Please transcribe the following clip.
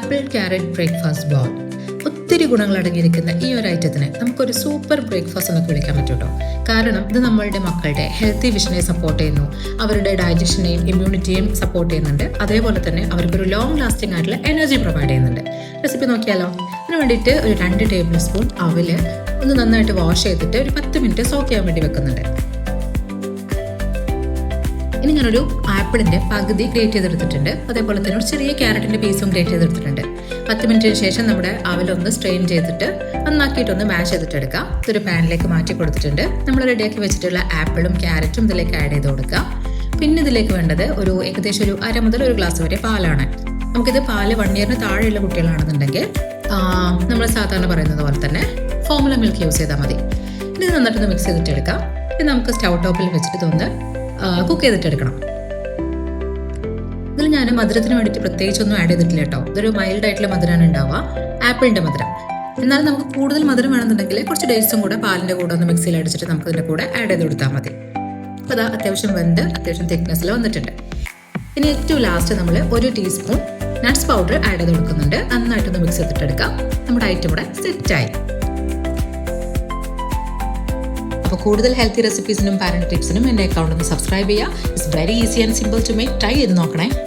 Apple carrot breakfast ball. ഒത്തിരി ഗുണങ്ങൾ അടങ്ങിയിരിക്കുന്ന ഈ ഒരു ഐറ്റത്തിനെ നമുക്കൊരു സൂപ്പർ ബ്രേക്ക്ഫാസ്റ്റ് എന്നൊക്കെ വിളിക്കാൻ പറ്റും കേട്ടോ. കാരണം ഇത് നമ്മളുടെ മക്കളുടെ ഹെൽത്തി വിഷനെ സപ്പോർട്ട് ചെയ്യുന്നു, അവരുടെ ഡൈജഷനെയും ഇമ്മ്യൂണിറ്റിയും സപ്പോർട്ട് ചെയ്യുന്നുണ്ട്. അതേപോലെ തന്നെ അവർക്കൊരു ലോങ് ലാസ്റ്റിംഗ് ആയിട്ടുള്ള എനർജി പ്രൊവൈഡ് ചെയ്യുന്നുണ്ട്. റെസിപ്പി നോക്കിയാലോ. അതിന് വേണ്ടിയിട്ട് ഒരു 2 ടേബിൾ സ്പൂൺ അവല് ഒന്ന് നന്നായിട്ട് വാഷ് ചെയ്തിട്ട് ഒരു 10 മിനിറ്റ് സോക്ക് ചെയ്യാൻ വേണ്ടി വെക്കുന്നുണ്ട്. ഇനി ഞാനൊരു ആപ്പിളിൻ്റെ പകുതി ഗ്രേറ്റ് ചെയ്തെടുത്തിട്ടുണ്ട്. അതേപോലെ തന്നെ ഒരു ചെറിയ ക്യാരറ്റിൻ്റെ പീസും ഗ്രേറ്റ് ചെയ്തെടുത്തിട്ടുണ്ട്. 10 മിനിറ്റിന് ശേഷം നമ്മുടെ അവലൊന്ന് സ്ട്രെയിൻ ചെയ്തിട്ട് നന്നാക്കിയിട്ടൊന്ന് മാഷ് ചെയ്തിട്ട് എടുക്കാം. ഇതൊരു പാനിലേക്ക് മാറ്റി കൊടുത്തിട്ടുണ്ട്. നമ്മൾ റെഡിയാക്കി വെച്ചിട്ടുള്ള ആപ്പിളും ക്യാരറ്റും ഇതിലേക്ക് ആഡ് ചെയ്ത് കൊടുക്കാം. പിന്നെ ഇതിലേക്ക് വേണ്ടത് ഏകദേശം ഒരു 1/2 മുതൽ 1 ഗ്ലാസ് വരെ പാലാണ്. നമുക്കിത് പാല് 1 ഇയറിന് താഴെയുള്ള കുട്ടികളാണെന്നുണ്ടെങ്കിൽ നമ്മൾ സാധാരണ പറയുന്നത് പോലെ തന്നെ ഫോർമുല മിൽക്ക് യൂസ് ചെയ്താൽ മതി. ഇത് നന്നായിട്ടൊന്ന് മിക്സ് ചെയ്തിട്ട് എടുക്കാം. ഇത് നമുക്ക് സ്റ്റൗ ടോപ്പിൽ വെച്ചിട്ട് ഇതൊന്ന് കുക്ക് ചെയ്തിട്ടെടുക്കണം. ഇതിൽ ഞാൻ മധുരത്തിന് വേണ്ടിയിട്ട് പ്രത്യേകിച്ചൊന്നും ആഡ് ചെയ്തിട്ടില്ല കേട്ടോ. ഇതൊരു മൈൽഡ് ആയിട്ടുള്ള മധുരമാണ് ഉണ്ടാവുക, ആപ്പിളിൻ്റെ മധുരം. എന്നാലും നമുക്ക് കൂടുതൽ മധുരം വേണമെന്നുണ്ടെങ്കിൽ കുറച്ച് ഡേറ്റ്സും കൂടെ പാലിൻ്റെ കൂടെ ഒന്ന് മിക്സിയിൽ അടിച്ചിട്ട് നമുക്ക് ഇതിൻ്റെ കൂടെ ആഡ് ചെയ്ത് കൊടുത്താൽ മതി. അപ്പോൾ അതാ അത്യാവശ്യം വെന്ത് അത്യാവശ്യം തിക്നെസ്സിൽ വന്നിട്ടുണ്ട്. ഇനി ഏറ്റവും ലാസ്റ്റ് നമ്മൾ 1 ടീസ്പൂൺ നട്ട്സ് പൗഡർ ആഡ് ചെയ്ത് കൊടുക്കുന്നുണ്ട്. നന്നായിട്ടൊന്ന് മിക്സ് ചെയ്തിട്ടെടുക്കാം. നമ്മുടെ ഐറ്റം ഇവിടെ സെറ്റായി. അപ്പോൾ കൂടുതൽ ഹെൽത്തി റെസിപ്പീസിനും പാരന്റ് ടിപ്സിനും എൻ്റെ അക്കൗണ്ട് ഒന്ന് സബ്സ്ക്രൈബ് ചെയ്യുക. It's very easy and simple to make. Try ചെയ്ത് നോക്കണേ.